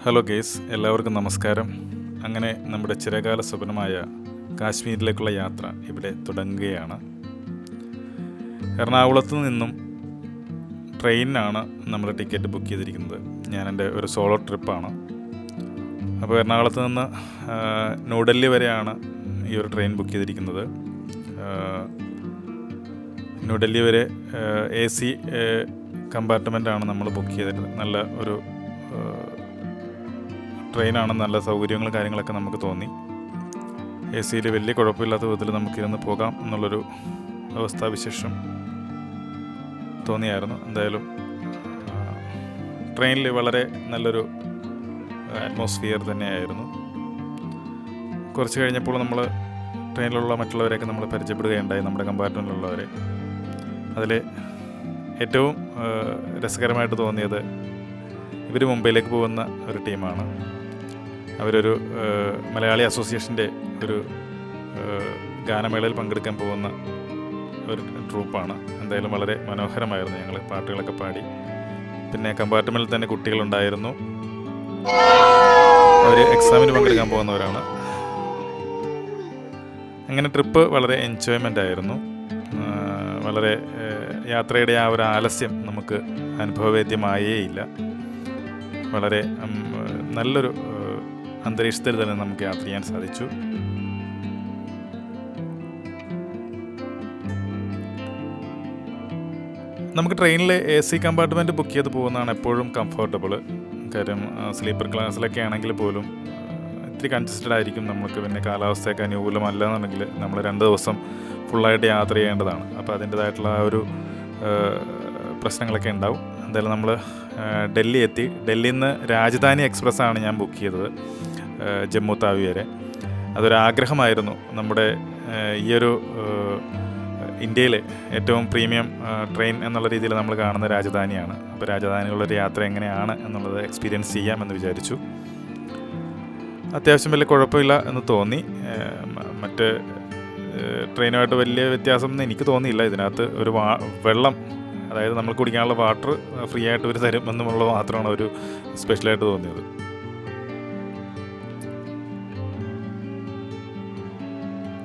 Hello guys, എല്ലാവർക്കും നമസ്കാരം. അങ്ങനെ നമ്മുടെ ചിരകാല സ്വപ്നമായ കാശ്മീരിലേക്കുള്ള യാത്ര ഇവിടെ തുടങ്ങുകയാണ്. എറണാകുളത്ത് നിന്നും ട്രെയിനിനാണ് നമ്മൾ ടിക്കറ്റ് ബുക്ക് ചെയ്തിരിക്കുന്നത്. എൻ്റെ ഒരു സോളോ ട്രിപ്പാണ്. അപ്പോൾ എറണാകുളത്ത് നിന്ന് ന്യൂഡൽഹി വരെയാണ് ഈ ഒരു ട്രെയിൻ ബുക്ക് ചെയ്തിരിക്കുന്നത്. ന്യൂഡൽഹി വരെ AC കമ്പാർട്ട്മെൻറ്റാണ് നമ്മൾ ബുക്ക് ചെയ്തിരുന്നത്. നല്ല ഒരു ട്രെയിനാണ്, നല്ല സൗകര്യങ്ങളും കാര്യങ്ങളൊക്കെ നമുക്ക് തോന്നി. AC വലിയ കുഴപ്പമില്ലാത്ത വിധത്തിൽ നമുക്കിരുന്ന് പോകാം എന്നുള്ളൊരു അവസ്ഥാവിശേഷം തോന്നിയായിരുന്നു. എന്തായാലും ട്രെയിനിൽ വളരെ നല്ലൊരു അറ്റ്മോസ്ഫിയർ തന്നെയായിരുന്നു. കുറച്ച് കഴിഞ്ഞപ്പോൾ നമ്മൾ ട്രെയിനിലുള്ള മറ്റുള്ളവരെയൊക്കെ നമ്മൾ പരിചയപ്പെടുകയുണ്ടായി, നമ്മുടെ കമ്പാർട്ട്മെൻറ്റിലുള്ളവരെ. അതിൽ ഏറ്റവും രസകരമായിട്ട് തോന്നിയത് ഇവർ മുംബൈയിലേക്ക് പോകുന്ന ഒരു ടീമാണ്. അവരൊരു മലയാളി അസോസിയേഷൻ്റെ ഒരു ഗാനമേളയിൽ പങ്കെടുക്കാൻ പോകുന്ന ഒരു ട്രൂപ്പാണ്. എന്തായാലും വളരെ മനോഹരമായിരുന്നു. ഞങ്ങൾ പാട്ടുകളൊക്കെ പാടി. പിന്നെ കമ്പാർട്ട്മെൻറ്റിൽ തന്നെ കുട്ടികളുണ്ടായിരുന്നു. അവർ എക്സാമിന് പങ്കെടുക്കാൻ പോകുന്നവരാണ്. അങ്ങനെ ട്രിപ്പ് വളരെ എൻജോയ്മെൻ്റ് ആയിരുന്നു. വളരെ യാത്രയുടെ ആ ഒരു ആലസ്യം നമുക്ക് അനുഭവവേദ്യമായേയില്ല. വളരെ നല്ലൊരു അന്തരീക്ഷത്തിൽ തന്നെ നമുക്ക് യാത്ര ചെയ്യാൻ സാധിച്ചു. നമുക്ക് ട്രെയിനിൽ AC കമ്പാർട്ട്മെൻറ്റ് ബുക്ക് ചെയ്ത് പോകുന്നതാണ് എപ്പോഴും കംഫർട്ടബിൾ. കാര്യം സ്ലീപ്പർ ക്ലാസ്സിലൊക്കെ ആണെങ്കിൽ പോലും ഇത്തിരി കൺജസ്റ്റഡ് ആയിരിക്കും. നമുക്ക് പിന്നെ കാലാവസ്ഥയൊക്കെ അനുകൂലമല്ല എന്നുണ്ടെങ്കിൽ നമ്മൾ 2 ദിവസം ഫുള്ളായിട്ട് യാത്ര ചെയ്യേണ്ടതാണ്. അപ്പോൾ അതിൻ്റേതായിട്ടുള്ള ആ ഒരു പ്രശ്നങ്ങളൊക്കെ ഉണ്ടാവും. എന്തായാലും നമ്മൾ ഡൽഹി എത്തി. ഡൽഹിയിൽ നിന്ന് രാജധാനി എക്സ്പ്രസ്സാണ് ഞാൻ ബുക്ക് ചെയ്തത്, ജമ്മു താവി വരെ. അതൊരാഗ്രഹമായിരുന്നു. നമ്മുടെ ഈ ഒരു ഇന്ത്യയിലെ ഏറ്റവും പ്രീമിയം ട്രെയിൻ എന്നുള്ള രീതിയിൽ നമ്മൾ കാണുന്ന രാജധാനിയാണ്. അപ്പോൾ രാജധാനിയുള്ളൊരു യാത്ര എങ്ങനെയാണ് എന്നുള്ളത് എക്സ്പീരിയൻസ് ചെയ്യാമെന്ന് വിചാരിച്ചു. അത്യാവശ്യം വലിയ കുഴപ്പമില്ല എന്ന് തോന്നി. മറ്റ് ട്രെയിനുമായിട്ട് വലിയ വ്യത്യാസമൊന്നും എനിക്ക് തോന്നിയില്ല. ഇതിനകത്ത് ഒരു വെള്ളം, അതായത് നമ്മൾ കുടിക്കാനുള്ള വാട്ടർ ഫ്രീ ആയിട്ട് ഒരു തരും എന്നുള്ളത് മാത്രമാണ് ഒരു സ്പെഷ്യലായിട്ട് തോന്നിയത്.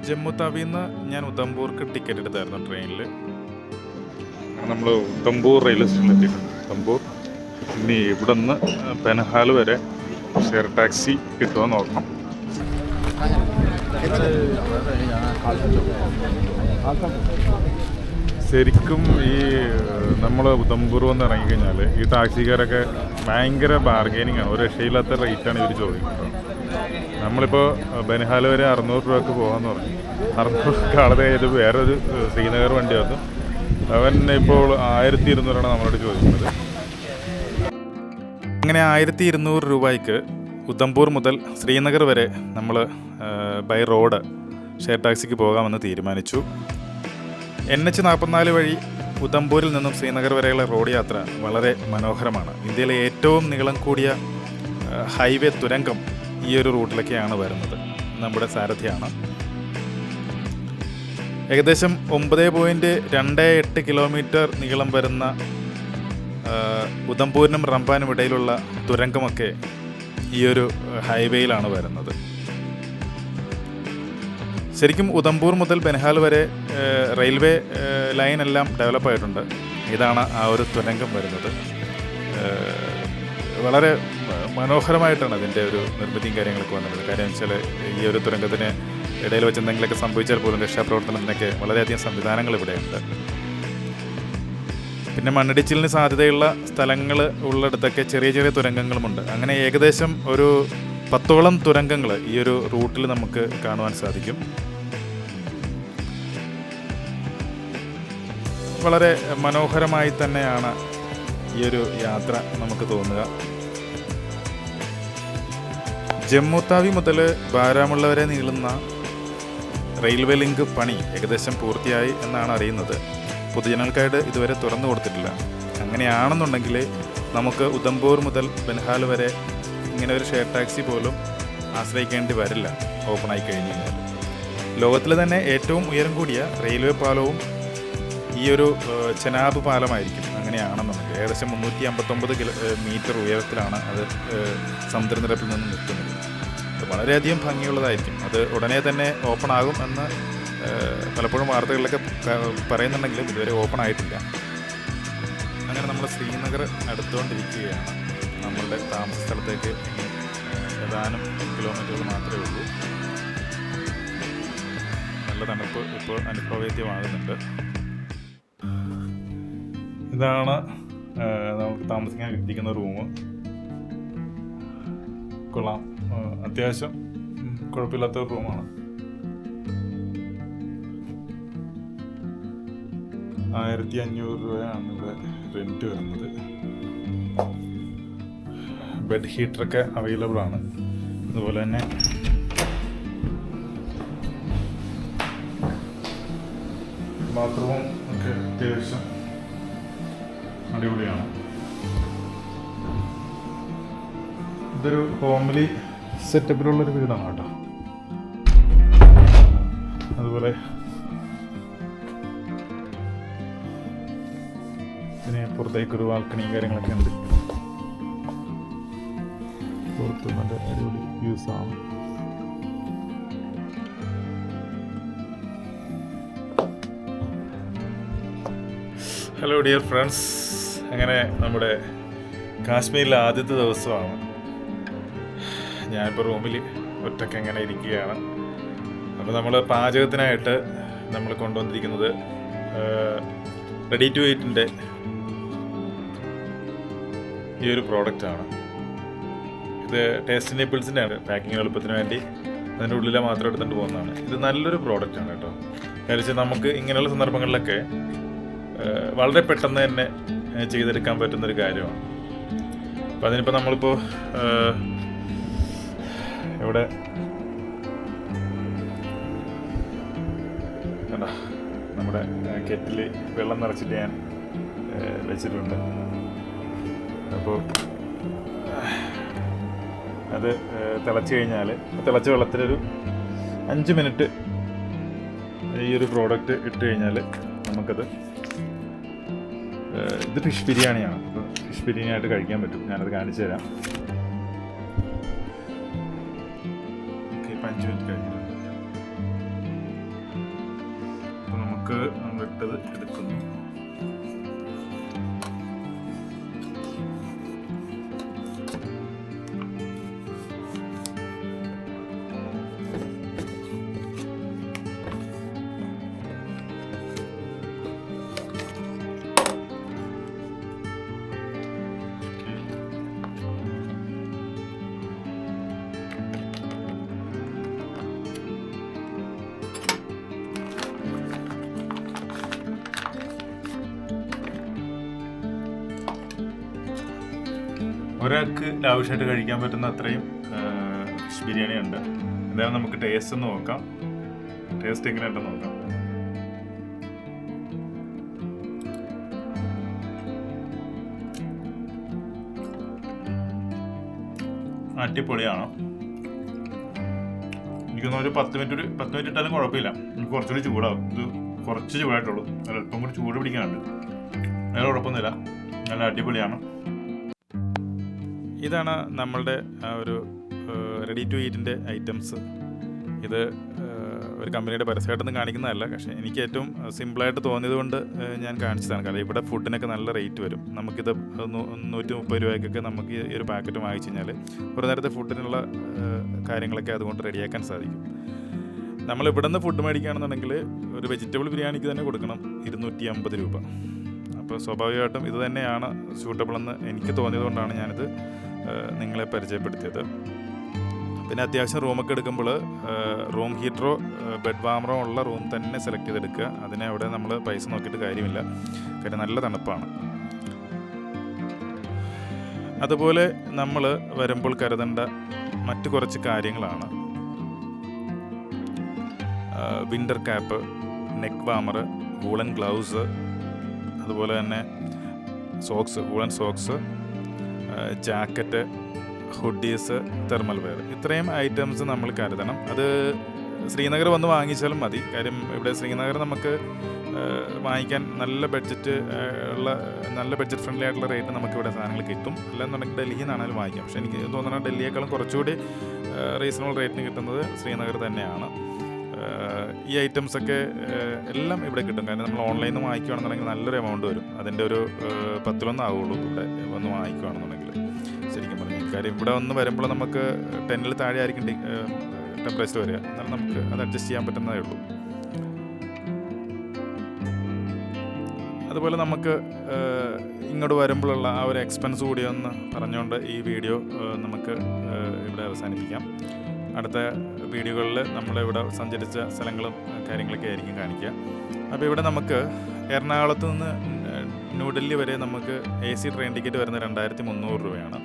ജമ്മു താവിയിൽ നിന്ന് ഞാൻ ഉധംപൂർക്ക് ടിക്കറ്റ് എടുത്തായിരുന്നു ട്രെയിനിൽ. നമ്മൾ ഉധംപൂർ റെയിൽവേ സ്റ്റേഷനിൽ എത്തിയിട്ടുണ്ട്. ഉധംപൂർ ഇനി ഇവിടെ നിന്ന് ബൻഹാൽ വരെ ഷെയർ ടാക്സി കിട്ടുമോ നോക്കണം. ശരിക്കും ഈ നമ്മൾ ഉധംപൂർ വന്ന് ഇറങ്ങിക്കഴിഞ്ഞാൽ ഈ ടാക്സിക്കാരൊക്കെ ഭയങ്കര ബാർഗെയിനിങ് ആണ്. ഒരു രക്ഷയില്ലാത്ത റേറ്റാണ് ഇവർ ചോദിക്കുന്നത്. നമ്മളിപ്പോൾ ബൻഹാൽ വരെ 600 രൂപയ്ക്ക് പോകാമെന്ന് പറഞ്ഞു. 600 കാളത് ചെയ്ത് വേറൊരു ശ്രീനഗർ വണ്ടി വന്നു. അവൻ ഇപ്പോൾ 1200 നമ്മളോട് ചോദിക്കുന്നത്. അങ്ങനെ 1200 രൂപയ്ക്ക് ഉധംപൂർ മുതൽ ശ്രീനഗർ വരെ നമ്മൾ ബൈ റോഡ് ഷെയർ ടാക്സിക്ക് പോകാമെന്ന് തീരുമാനിച്ചു. NH44 വഴി ഉധംപൂരിൽ നിന്നും ശ്രീനഗർ വരെയുള്ള റോഡ് യാത്ര വളരെ മനോഹരമാണ്. ഇന്ത്യയിലെ ഏറ്റവും നീളം കൂടിയ ഹൈവേ തുരങ്കം ഈ ഒരു റൂട്ടിലൊക്കെയാണ് വരുന്നത്. നമ്മുടെ സാരഥിയാണ്. ഏകദേശം 9.28 കിലോമീറ്റർ നീളം വരുന്ന ഉധംപൂരിനും റംബാനും ഇടയിലുള്ള തുരങ്കമൊക്കെ ഈ ഒരു ഹൈവേയിലാണ് വരുന്നത്. ശരിക്കും ഉധംപൂർ മുതൽ ബൻഹാൽ വരെ റെയിൽവേ ലൈനെല്ലാം ഡെവലപ്പായിട്ടുണ്ട്. ഇതാണ് ആ ഒരു തുരങ്കം വരുന്നത്. വളരെ മനോഹരമായിട്ടാണ് അതിൻ്റെ ഒരു നിർമ്മിതിയും കാര്യങ്ങളൊക്കെ വന്നത്. കാര്യം വെച്ചാൽ ഈ ഒരു തുരങ്കത്തിന് ഇടയിൽ വെച്ച് എന്തെങ്കിലുമൊക്കെ സംഭവിച്ചാൽ പോലും രക്ഷാപ്രവർത്തനത്തിനൊക്കെ വളരെയധികം സംവിധാനങ്ങൾ ഇവിടെയുണ്ട്. പിന്നെ മണ്ണിടിച്ചിലിന് സാധ്യതയുള്ള സ്ഥലങ്ങൾ ഉള്ളിടത്തൊക്കെ ചെറിയ ചെറിയ തുരങ്കങ്ങളുമുണ്ട്. അങ്ങനെ ഏകദേശം ഒരു 10ഓളം തുരങ്കങ്ങൾ ഈ ഒരു റൂട്ടിൽ നമുക്ക് കാണുവാൻ സാധിക്കും. വളരെ മനോഹരമായി തന്നെയാണ് ഈ ഒരു യാത്ര നമുക്ക് തോന്നുക. ജമ്മു താവി മുതൽ ബാരാമുള്ള വരെ നീളുന്ന റെയിൽവേ ലിങ്ക് പണി ഏകദേശം പൂർത്തിയായി എന്നാണ് അറിയുന്നത്. പൊതുജനങ്ങൾക്കായിട്ട് ഇതുവരെ തുറന്നു കൊടുത്തിട്ടില്ല. അങ്ങനെയാണെന്നുണ്ടെങ്കിൽ നമുക്ക് ഉധംപൂർ മുതൽ ബൻഹാൽ വരെ ഇങ്ങനെ ഒരു ഷെയർ ടാക്സി പോലും ആശ്രയിക്കേണ്ടി വരില്ല ഓപ്പണായി കഴിഞ്ഞ് കഴിഞ്ഞാൽ. ലോകത്തിലെ തന്നെ ഏറ്റവും ഉയരം കൂടിയ റെയിൽവേ പാലവും ഈ ഒരു ചെനാബ് പാലമായിരിക്കും. അങ്ങനെ അങ്ങനെയാണെന്നുണ്ടെങ്കിൽ ഏകദേശം 359 മീറ്റർ ഉയരത്തിലാണ് അത് സമുദ്രനിരപ്പിൽ നിന്ന് നിൽക്കുന്നത്. അത് വളരെയധികം ഭംഗിയുള്ളതായിരിക്കും. അത് ഉടനെ തന്നെ ഓപ്പൺ ആകും എന്ന് പലപ്പോഴും വാർത്തകളിലൊക്കെ പറയുന്നുണ്ടെങ്കിലും ഇതുവരെ ഓപ്പൺ ആയിട്ടില്ല. അങ്ങനെ നമ്മൾ ശ്രീനഗർ അടുത്തുകൊണ്ടിരിക്കുകയാണ്. നമ്മളുടെ താമസ സ്ഥലത്തേക്ക് ഏതാനും കിലോമീറ്ററുകൾ മാത്രമേ ഉള്ളൂ. നല്ല തണുപ്പ് ഇപ്പോൾ അനുഭവവേദ്യമാകുന്നുണ്ട്. ഇതാണ് നമുക്ക് താമസിക്കാൻ കിട്ടിയിരിക്കുന്ന റൂം. കൊള്ളാം, അത്യാവശ്യം കുഴപ്പമില്ലാത്ത ഒരു റൂമാണ്. 1500 രൂപയാണ് ഇവിടെ റെൻറ്റ് വരുന്നത്. ബെഡ് ഹീറ്ററൊക്കെ അവൈലബിൾ ആണ്. അതുപോലെ തന്നെ ബാത്റൂമും ഒക്കെ അത്യാവശ്യം അടിപൊളിയാണ്. ഇതൊരു ഹോംലി സെറ്റപ്പിലുള്ളൊരു വീടാണ് കേട്ടോ. അതുപോലെ പിന്നെ പുറത്തേക്കൊരു ബാൽക്കണിയും കാര്യങ്ങളൊക്കെ ഉണ്ട്. പുറത്ത് നല്ല അടിപൊളി വ്യൂസാണ്. ഹലോ ഡിയർ ഫ്രണ്ട്സ്, അങ്ങനെ നമ്മുടെ കാശ്മീരിലെ ആദ്യത്തെ ദിവസമാണ്. ഞാനിപ്പോൾ റൂമിൽ ഒറ്റയ്ക്ക് എങ്ങനെ ഇരിക്കുകയാണ്. അപ്പോൾ നമ്മൾ പാചകത്തിനായിട്ട് നമ്മൾ കൊണ്ടുവന്നിരിക്കുന്നത് റെഡി ടു ഈറ്റിൻ്റെ ഈ ഒരു പ്രോഡക്റ്റാണ്. ഇത് ടേസ്റ്റ് നേപ്പിൾസിൻ്റെ ആണ്. പാക്കിങ് എളുപ്പത്തിന് വേണ്ടി അതിൻ്റെ ഉള്ളിലെ മാത്രം എടുത്തുകൊണ്ട് പോകുന്നതാണ്. ഇത് നല്ലൊരു പ്രോഡക്റ്റാണ് കേട്ടോ. കാരണം നമുക്ക് ഇങ്ങനെയുള്ള സന്ദർഭങ്ങളിലൊക്കെ വളരെ പെട്ടെന്ന് തന്നെ ചെയ്തെടുക്കാൻ പറ്റുന്നൊരു കാര്യമാണ്. അപ്പം അതിനിപ്പോൾ നമ്മളിപ്പോൾ ഇവിടെ നമ്മുടെ കെറ്റിൽ വെള്ളം നിറച്ചിട്ട് ഞാൻ വെച്ചിട്ടുണ്ട്. അപ്പോൾ അത് തിളച്ച് കഴിഞ്ഞാൽ തിളച്ച വെള്ളത്തിലൊരു 5 മിനിറ്റ് ഈ ഒരു പ്രോഡക്റ്റ് ഇട്ട് കഴിഞ്ഞാൽ നമുക്കത് ഇത് ഫിഷ് ബിരിയാണിയാണ്. അപ്പോൾ ഫിഷ് ബിരിയാണി ആയിട്ട് കഴിക്കാൻ പറ്റും. ഞാനത് കാണിച്ചു തരാം. ഓക്കെ, 5 മിനിറ്റ് കഴിഞ്ഞിട്ടുണ്ട്. അപ്പോൾ നമുക്ക് ഇട്ടത് എടുക്കുന്നു. ഒരാൾക്ക് ലാവിഷായിട്ട് കഴിക്കാൻ പറ്റുന്ന അത്രയും ഫിഷ് ബിരിയാണി ഉണ്ട്. എന്തായാലും നമുക്ക് ടേസ്റ്റ് ഒന്ന് നോക്കാം. ടേസ്റ്റ് എങ്ങനെയുണ്ടെന്ന് നോക്കാം. അടിപൊളിയാണ്. എനിക്കൊന്ന് ഒരു 10 മിനിറ്റ് ഇട്ടാലും കുഴപ്പമില്ല. എനിക്ക് കുറച്ചുകൂടി ചൂടാവും. ഇത് കുറച്ച് ചൂടായിട്ടുള്ളൂ. അല്പം കൂടി ചൂട് പിടിക്കാനുണ്ട്. വേറെ കുഴപ്പമൊന്നുമില്ല. നല്ല അടിപൊളിയാണ്. ഇതാണ് നമ്മളുടെ ഒരു റെഡി ടു ഈറ്റിൻ്റെ ഐറ്റംസ്. ഇത് ഒരു കമ്പനിയുടെ പരസ്യമായിട്ടൊന്നും കാണിക്കുന്നതല്ല. പക്ഷേ എനിക്ക് ഏറ്റവും സിമ്പിളായിട്ട് തോന്നിയത് കൊണ്ട് ഞാൻ കാണിച്ചതാണ്. കാരണം ഇവിടെ ഫുഡിനൊക്കെ നല്ല റേറ്റ് വരും. നമുക്കിത് 130 രൂപയ്ക്കൊക്കെ നമുക്ക് ഈ ഒരു പാക്കറ്റ് വാങ്ങിച്ചു കഴിഞ്ഞാൽ ഒരു നേരത്തെ ഫുഡിനുള്ള കാര്യങ്ങളൊക്കെ അതുകൊണ്ട് റെഡിയാക്കാൻ സാധിക്കും. നമ്മൾ ഇവിടെ നിന്ന് ഫുഡ് മേടിക്കുകയാണെന്നുണ്ടെങ്കിൽ ഒരു വെജിറ്റബിൾ ബിരിയാണിക്ക് തന്നെ കൊടുക്കണം 250 രൂപ. അപ്പോൾ സ്വാഭാവികമായിട്ടും ഇത് തന്നെയാണ് സ്യൂട്ടബിൾ എന്ന് എനിക്ക് തോന്നിയത് കൊണ്ടാണ് ഞാനിത് നിങ്ങളെ പരിചയപ്പെടുത്തിയത്. പിന്നെ അത്യാവശ്യം റൂമൊക്കെ എടുക്കുമ്പോൾ റൂം ഹീറ്ററോ ബെഡ് വാമറോ ഉള്ള റൂം തന്നെ സെലക്ട് ചെയ്തെടുക്കുക. അതിനെ അവിടെ നമ്മൾ പൈസ നോക്കിയിട്ട് കാര്യമില്ല. കാര്യം നല്ല തണുപ്പാണ്. അതുപോലെ നമ്മൾ വരുമ്പോൾ കരുതേണ്ട മറ്റു കുറച്ച് കാര്യങ്ങളാണ് winter cap, neck warmer, woollen gloves, അതുപോലെ തന്നെ socks, woollen socks, jacket, hoodies, thermal wear. ഇത്രയും ഐറ്റംസ് നമ്മൾ കരുതണം. അത് ശ്രീനഗർ വന്ന് വാങ്ങിച്ചാലും മതി. കാര്യം ഇവിടെ ശ്രീനഗർ നമുക്ക് വാങ്ങിക്കാൻ നല്ല ബഡ്ജറ്റ് നല്ല ബഡ്ജറ്റ് ഫ്രണ്ട്ലി ആയിട്ടുള്ള റേറ്റ് നമുക്കിവിടെ സാധനങ്ങൾ കിട്ടും. അല്ലെന്നുണ്ടെങ്കിൽ ഡൽഹിയിൽ നിന്നാണെങ്കിലും വാങ്ങിക്കാം. പക്ഷേ എനിക്ക് തോന്നുന്നത് ഡൽഹിയേക്കാളും കുറച്ചുകൂടി റീസണബിൾ റേറ്റിന് കിട്ടുന്നത് ശ്രീനഗർ തന്നെയാണ്. ഈ ഐറ്റംസൊക്കെ എല്ലാം ഇവിടെ കിട്ടും. കാരണം നമ്മൾ ഓൺലൈനിൽ നിന്ന് വാങ്ങിക്കുകയാണെന്നുണ്ടെങ്കിൽ നല്ലൊരു എമൗണ്ട് വരും. അതിൻ്റെ ഒരു 10 ആവുള്ളൂ ഇവിടെ വന്ന് വാങ്ങിക്കുകയാണെന്നുണ്ടെങ്കിൽ ശരിക്കും പറഞ്ഞു. കാര്യം ഇവിടെ വന്ന് വരുമ്പോൾ നമുക്ക് 10 താഴെ ആയിരിക്കും ടെമ്പറേച്ചർ വരിക. എന്നാലും നമുക്ക് അത് അഡ്ജസ്റ്റ് ചെയ്യാൻ പറ്റുന്നതേ ഉള്ളൂ. അതുപോലെ നമുക്ക് ഇങ്ങോട്ട് വരുമ്പോഴുള്ള ആ ഒരു എക്സ്പെൻസ് കൂടി ഒന്ന് പറഞ്ഞുകൊണ്ട് ഈ വീഡിയോ നമുക്ക് ഇവിടെ അവസാനിപ്പിക്കാം. അടുത്ത വീഡിയോകളിൽ നമ്മളിവിടെ സഞ്ചരിച്ച സ്ഥലങ്ങളും കാര്യങ്ങളൊക്കെ ആയിരിക്കും കാണിക്കുക. അപ്പോൾ ഇവിടെ നമുക്ക് എറണാകുളത്ത് നിന്ന് ന്യൂഡൽഹി വരെ നമുക്ക് AC ട്രെയിൻ ടിക്കറ്റ് വരുന്നത് 2300 രൂപയാണ്.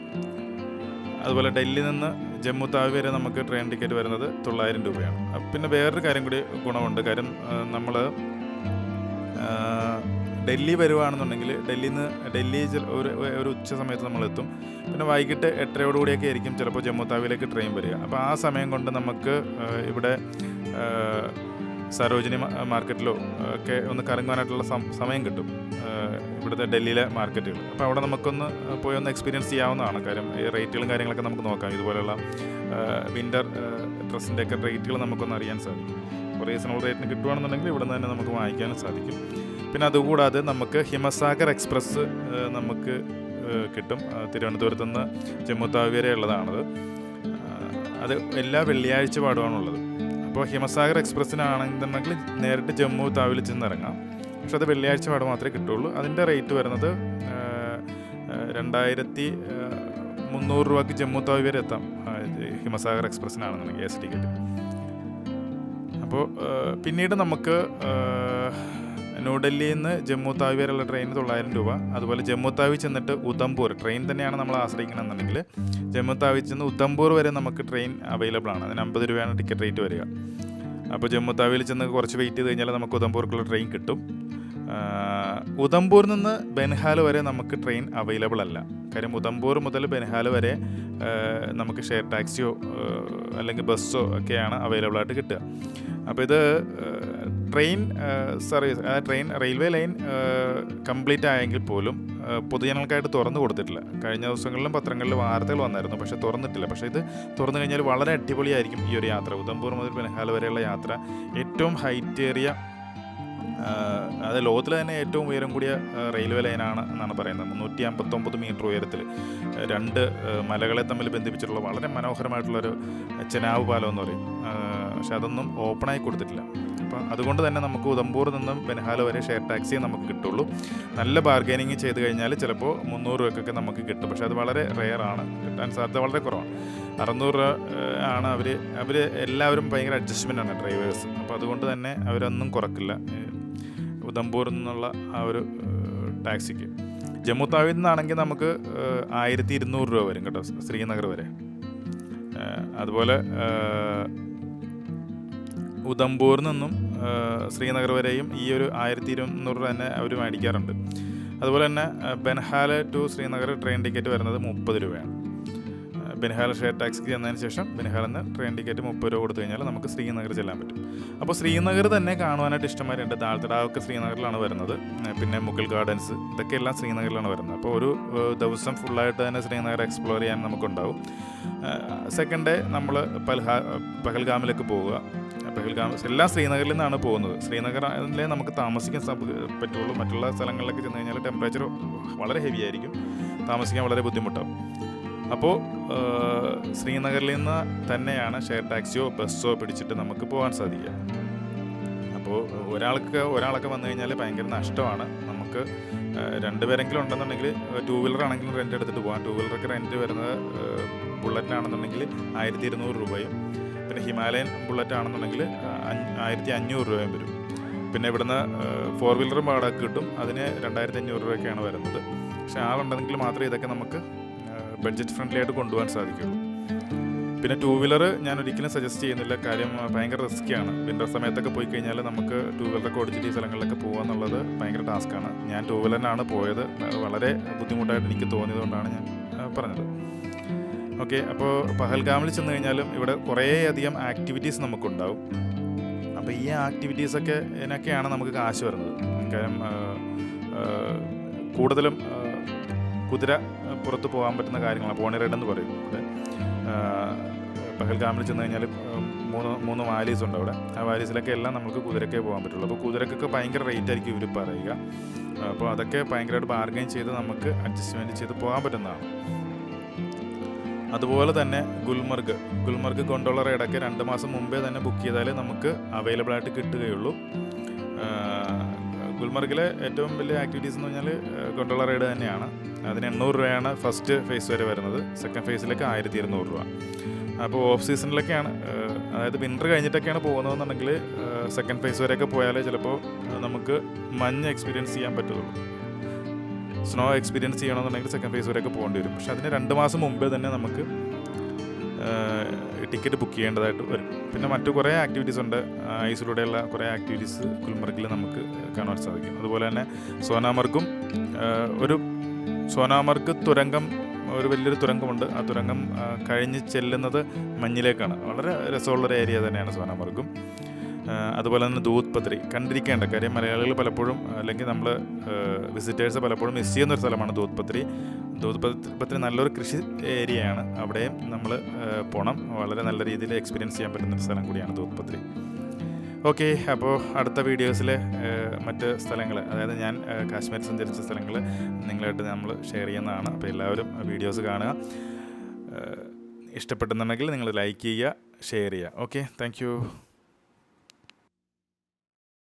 അതുപോലെ ഡൽഹിയിൽ നിന്ന് ജമ്മു താവി വരെ നമുക്ക് ട്രെയിൻ ടിക്കറ്റ് വരുന്നത് 900 രൂപയാണ്. പിന്നെ വേറൊരു കാര്യം കൂടി ഗുണമുണ്ട്. കാര്യം നമ്മൾ ഡൽഹി വരുവാണെന്നുണ്ടെങ്കിൽ ഡൽഹി ഒരു ഉച്ച സമയത്ത് നമ്മളെത്തും. പിന്നെ വൈകിട്ട് 8:30 ആയിരിക്കും ചിലപ്പോൾ ജമ്മു താവിയിലേക്ക് ട്രെയിൻ വരിക. അപ്പോൾ ആ സമയം കൊണ്ട് നമുക്ക് ഇവിടെ സരോജിനി മാർക്കറ്റിലോ ഒക്കെ ഒന്ന് കറങ്ങുവാനായിട്ടുള്ള സമയം കിട്ടും, ഇവിടുത്തെ ഡൽഹിയിലെ മാർക്കറ്റുകൾ. അപ്പോൾ അവിടെ നമുക്കൊന്ന് പോയി ഒന്ന് എക്സ്പീരിയൻസ് ചെയ്യാവുന്നതാണ്. കാര്യം ഈ റേറ്റുകളും കാര്യങ്ങളൊക്കെ നമുക്ക് നോക്കാം. ഇതുപോലെയുള്ള വിൻ്റർ ഡ്രസ്സിൻ്റെയൊക്കെ റേറ്റുകൾ നമുക്കൊന്ന് അറിയാൻ സാധിക്കും. അപ്പോൾ റീസണബിൾ റേറ്റിന് കിട്ടുകയാണെന്നുണ്ടെങ്കിൽ ഇവിടെ നിന്ന് തന്നെ നമുക്ക് വാങ്ങിക്കാനും സാധിക്കും. പിന്നെ അതുകൂടാതെ നമുക്ക് ഹിമസാഗർ എക്സ്പ്രസ് നമുക്ക് കിട്ടും. തിരുവനന്തപുരത്ത് നിന്ന് ജമ്മു താവി വരെ ഉള്ളതാണത്. അത് എല്ലാ വെള്ളിയാഴ്ച പാടുവാണുള്ളത്. അപ്പോൾ ഹിമസാഗർ എക്സ്പ്രസ്സിനാണെന്നുണ്ടെങ്കിൽ നേരിട്ട് ജമ്മു താവിയിൽ ചെന്നിറങ്ങാം. പക്ഷെ അത് വെള്ളിയാഴ്ച പാട് മാത്രമേ കിട്ടുള്ളൂ. അതിൻ്റെ റേറ്റ് വരുന്നത് 2300 രൂപയ്ക്ക് ജമ്മു താവി വരെ എത്താം ഹിമസാഗർ എക്സ്പ്രസ്സിനാണെന്നുണ്ടെങ്കിൽ AC ടിക്കറ്റ്. അപ്പോൾ പിന്നീട് നമുക്ക് ന്യൂഡൽഹിയിൽ നിന്ന് ജമ്മു താവി വരെയുള്ള ട്രെയിന് 900 രൂപ. അതുപോലെ ജമ്മു താവി ചെന്നിട്ട് ഉധംപൂർ ട്രെയിൻ തന്നെയാണ് നമ്മൾ ആശ്രയിക്കണമെന്നുണ്ടെങ്കിൽ ജമ്മു താവി ചെന്ന് ഉധംപൂർ വരെ നമുക്ക് ട്രെയിൻ അവൈലബിൾ ആണ്. അതിന് 50 രൂപയാണ് ടിക്കറ്റ് റേറ്റ് വരിക. അപ്പോൾ ജമ്മു താവിയിൽ ചെന്ന് കുറച്ച് വെയിറ്റ് ചെയ്ത് കഴിഞ്ഞാൽ നമുക്ക് ഉധംപൂർക്കുള്ള ട്രെയിൻ കിട്ടും. ഉധംപൂരിൽ നിന്ന് ബൻഹാൽ വരെ നമുക്ക് ട്രെയിൻ അവൈലബിൾ അല്ല. കാര്യം ഉധംപൂർ മുതൽ ബൻഹാൽ വരെ നമുക്ക് ഷെയർ ടാക്സിയോ അല്ലെങ്കിൽ ബസ്സോ ഒക്കെയാണ് അവൈലബിൾ ആയിട്ട് കിട്ടുക. അപ്പോൾ ഇത് train service, railway line complete ആയെങ്കിൽ പോലും പൊതുജനങ്ങൾക്കായിട്ട് തുറന്നു കൊടുത്തിട്ടില്ല. കഴിഞ്ഞ ദിവസങ്ങളിലും പത്രങ്ങളിൽ വാർത്തകൾ വന്നായിരുന്നു, പക്ഷേ തുറന്നിട്ടില്ല. പക്ഷേ ഇത് തുറന്നു കഴിഞ്ഞാൽ വളരെ അടിപൊളിയായിരിക്കും ഈ ഒരു യാത്ര. ഉധംപൂർ മുതൽ ബൻഹാൽ വരെയുള്ള യാത്ര ഏറ്റവും ഹൈറ്റേറിയ, അത് ലോകത്തിലെ തന്നെ ഏറ്റവും ഉയരം കൂടിയ റെയിൽവേ ലൈനാണ് എന്നാണ് പറയുന്നത്. 359 മീറ്റർ ഉയരത്തിൽ 2 മലകളെ തമ്മിൽ ബന്ധിപ്പിച്ചിട്ടുള്ള വളരെ മനോഹരമായിട്ടുള്ളൊരു ചെനാവ് പാലം എന്ന് പറയും. പക്ഷെ അതൊന്നും ഓപ്പണായി കൊടുത്തിട്ടില്ല. അപ്പോൾ അതുകൊണ്ട് തന്നെ നമുക്ക് ഉധംപൂർ നിന്നും ബൻഹാൽ വരെ ഷെയർ ടാക്സിയെ നമുക്ക് കിട്ടുള്ളൂ. നല്ല ബാർഗൈനിങ് ചെയ്ത് കഴിഞ്ഞാൽ ചിലപ്പോൾ 300 രൂപയ്ക്കൊക്കെ നമുക്ക് കിട്ടും. പക്ഷേ അത് വളരെ റെയറാണ്, കിട്ടാൻ സാധ്യത വളരെ കുറവാണ്. 600 രൂപ ആണ് അവർ എല്ലാവരും ഭയങ്കര അഡ്ജസ്റ്റ്മെൻ്റാണ് ഡ്രൈവേഴ്സ്. അപ്പോൾ അതുകൊണ്ട് തന്നെ അവരൊന്നും കുറക്കില്ല ഉധംപൂരിൽ നിന്നുള്ള ആ ഒരു ടാക്സിക്ക്. ജമ്മു താവിയിൽ നിന്നാണെങ്കിൽ നമുക്ക് 1200 രൂപ വരും കേട്ടോ ശ്രീനഗർ വരെ. അതുപോലെ ഉധംപൂരിൽ നിന്നും ശ്രീനഗർ വരെയും ഈ ഒരു 1200 രൂപ തന്നെ അവർ മേടിക്കാറുണ്ട്. അതുപോലെ തന്നെ ബൻഹാൽ ടു ശ്രീനഗർ ട്രെയിൻ ടിക്കറ്റ് വരുന്നത് 30 രൂപയാണ്. ബൻഹാൽ ഷെയർ ടാക്സിക്ക് ചെന്നതിന് ശേഷം ബൻഹാലിൽ നിന്ന് ട്രെയിൻ ടിക്കറ്റ് 30 രൂപ കൊടുത്തു കഴിഞ്ഞാൽ നമുക്ക് ശ്രീനഗർ ചെല്ലാൻ പറ്റും. അപ്പോൾ ശ്രീനഗർ തന്നെ കാണുവാനായിട്ട് ഇഷ്ടംമാരുണ്ട്. ദാൽ തടാവൊക്കെ ശ്രീനഗറിലാണ് വരുന്നത്. പിന്നെ മുഗൾ ഗാർഡൻസ്, ഇതൊക്കെ എല്ലാം ശ്രീനഗറിലാണ് വരുന്നത്. അപ്പോൾ ഒരു ദിവസം ഫുള്ളായിട്ട് തന്നെ ശ്രീനഗർ എക്സ്പ്ലോർ ചെയ്യാൻ നമുക്കുണ്ടാവും. സെക്കൻഡ് ഡേ നമ്മൾ പഹൽഗാമിലേക്ക് പോവുക. പഹൽഗാം എല്ലാം ശ്രീനഗറിൽ നിന്നാണ് പോകുന്നത്. ശ്രീനഗറിലെ നമുക്ക് താമസിക്കാൻ പറ്റുള്ളൂ. മറ്റുള്ള സ്ഥലങ്ങളിലൊക്കെ ചെന്ന് കഴിഞ്ഞാൽ ടെമ്പറേച്ചർ വളരെ ഹെവി ആയിരിക്കും, താമസിക്കാൻ വളരെ ബുദ്ധിമുട്ടാവും. അപ്പോൾ ശ്രീനഗറിൽ നിന്ന് തന്നെയാണ് ഷെയർ ടാക്സിയോ ബസ്സോ പിടിച്ചിട്ട് നമുക്ക് പോകാൻ സാധിക്കുക. അപ്പോൾ ഒരാളൊക്കെ വന്നു കഴിഞ്ഞാൽ ഭയങ്കര നഷ്ടമാണ്. നമുക്ക് 2 പേരെങ്കിലും ഉണ്ടെന്നുണ്ടെങ്കിൽ 2 വീലർ ആണെങ്കിലും റെൻ്റ് എടുത്തിട്ട് പോകാം. 2 വീലറൊക്കെ റെൻറ്റ് വരുന്നത് ബുള്ളറ്റിനാണെന്നുണ്ടെങ്കിൽ 1200 രൂപയും, പിന്നെ ഹിമാലയൻ ബുള്ളറ്റ് ആണെന്നുണ്ടെങ്കിൽ 1500 രൂപയും വരും. പിന്നെ ഇവിടുന്ന് 4 വീലറും വാടക കിട്ടും. അതിന് 2500 രൂപയൊക്കെയാണ് വരുന്നത്. പക്ഷേ ആളുണ്ടെങ്കിൽ മാത്രമേ ഇതൊക്കെ നമുക്ക് ബഡ്ജറ്റ് ഫ്രണ്ട്ലി ആയിട്ട് കൊണ്ടുപോകാൻ സാധിക്കുള്ളൂ. പിന്നെ 2 വീലർ ഞാൻ ഒരിക്കലും സജസ്റ്റ് ചെയ്യുന്നില്ല. കാര്യം ഭയങ്കര റിസ്ക്കിയാണ്. വിൻ്റർ സമയത്തൊക്കെ പോയി കഴിഞ്ഞാൽ നമുക്ക് 2 വീലറൊക്കെ ഓടിച്ചിട്ട് ഈ സ്ഥലങ്ങളിലൊക്കെ പോകുക എന്നുള്ളത് ഭയങ്കര ടാസ്ക്കാണ്. ഞാൻ 2 വീലറിനാണ് പോയത്. വളരെ ബുദ്ധിമുട്ടായിട്ട് എനിക്ക് തോന്നിയതുകൊണ്ടാണ് ഞാൻ പറഞ്ഞത്. ഓക്കെ, അപ്പോൾ പഹൽഗാമിൽ ചെന്ന് കഴിഞ്ഞാലും ഇവിടെ കുറേയധികം ആക്ടിവിറ്റീസ് നമുക്കുണ്ടാവും. അപ്പോൾ ഈ ആക്ടിവിറ്റീസൊക്കെയാണ് നമുക്ക് കാശ് വരുന്നത്. കാര്യം കൂടുതലും കുതിര പുറത്ത് പോകാൻ പറ്റുന്ന കാര്യങ്ങളാണ്. പോണി റൈഡ് എന്ന് പറയും ഇവിടെ. പഹൽഗാമിൽ ചെന്ന് കഴിഞ്ഞാൽ മൂന്ന് വാലീസ് ഉണ്ട് അവിടെ. ആ വാലീസിലൊക്കെ എല്ലാം നമുക്ക് കുതിരക്കേ പോകാൻ പറ്റുള്ളൂ. അപ്പോൾ കുതിരക്കൊക്കെ ഭയങ്കര റേറ്റ് ആയിരിക്കും ഇവർ പറയുക. അപ്പോൾ അതൊക്കെ ഭയങ്കരമായിട്ട് ബാർഗൈൻ ചെയ്ത് നമുക്ക് അഡ്ജസ്റ്റ്മെൻറ്റ് ചെയ്ത് പോകാൻ പറ്റുന്നതാണ്. അതുപോലെ തന്നെ ഗുൽമർഗ് കൊണ്ടുള്ള റൈഡൊക്കെ 2 മാസം മുമ്പേ തന്നെ ബുക്ക് ചെയ്താലേ നമുക്ക് അവൈലബിൾ ആയിട്ട് കിട്ടുകയുള്ളൂ. ഗുൽമർഗിലെ ഏറ്റവും വലിയ ആക്ടിവിറ്റീസ് എന്ന് പറഞ്ഞാൽ കൊണ്ടുള്ള റൈഡ് തന്നെയാണ്. അതിന് 800 രൂപയാണ് ഫസ്റ്റ് ഫേസ് വരെ വരുന്നത്. സെക്കൻഡ് ഫേസിലേക്ക് 1200 രൂപ. അപ്പോൾ ഓഫ് സീസണിലൊക്കെയാണ്, അതായത് വിൻ്റർ കഴിഞ്ഞിട്ടൊക്കെയാണ് പോകുന്നതെന്നുണ്ടെങ്കിൽ സെക്കൻഡ് ഫേസ് വരെയൊക്കെ പോയാലേ ചിലപ്പോൾ നമുക്ക് മഞ്ഞ് എക്സ്പീരിയൻസ് ചെയ്യാൻ പറ്റുള്ളൂ. സ്നോ എക്സ്പീരിയൻസ് ചെയ്യണമെന്നുണ്ടെങ്കിൽ സെക്കൻഡ് ഫേസ് വരെയൊക്കെ പോകേണ്ടി വരും. പക്ഷെ അതിന് 2 മാസം മുമ്പേ തന്നെ നമുക്ക് ടിക്കറ്റ് ബുക്ക് ചെയ്യേണ്ടതായിട്ട് വരും. പിന്നെ മറ്റു കുറേ ആക്ടിവിറ്റീസ് ഉണ്ട്. ഐസിലൂടെയുള്ള കുറേ ആക്ടിവിറ്റീസ് ഗുൽമർഗിൽ നമുക്ക് കാണാൻ സാധിക്കും. അതുപോലെ തന്നെ സോനാമർഗ് തുരങ്കം, ഒരു വലിയൊരു തുരങ്കമുണ്ട്. ആ തുരങ്കം കഴിഞ്ഞ് ചെല്ലുന്നത് മഞ്ഞിലേക്കാണ്. വളരെ രസമുള്ളൊരു ഏരിയ തന്നെയാണ് സോനാമർഗും. അതുപോലെ തന്നെ ദൂത് പത്രി കണ്ടിരിക്കേണ്ട കാര്യം. മലയാളികൾ പലപ്പോഴും, അല്ലെങ്കിൽ നമ്മൾ വിസിറ്റേഴ്സ് പലപ്പോഴും മിസ് ചെയ്യുന്നൊരു സ്ഥലമാണ് ദൂത് പത്രി നല്ലൊരു കൃഷി ഏരിയയാണ്. അവിടെയും നമ്മൾ പോകണം. വളരെ നല്ല രീതിയിൽ എക്സ്പീരിയൻസ് ചെയ്യാൻ പറ്റുന്നൊരു സ്ഥലം കൂടിയാണ് ദൂത് പത്രി. ഓക്കെ, അപ്പോൾ അടുത്ത വീഡിയോസിൽ മറ്റ് സ്ഥലങ്ങൾ, അതായത് ഞാൻ കാശ്മീർ സഞ്ചരിച്ച സ്ഥലങ്ങൾ നിങ്ങളായിട്ട് നമ്മൾ ഷെയർ ചെയ്യുന്നതാണ്. അപ്പോൾ എല്ലാവരും വീഡിയോസ് കാണുക. ഇഷ്ടപ്പെടുന്നുണ്ടെങ്കിൽ നിങ്ങൾ ലൈക്ക് ചെയ്യുക, ഷെയർ ചെയ്യുക. Okay, thank you.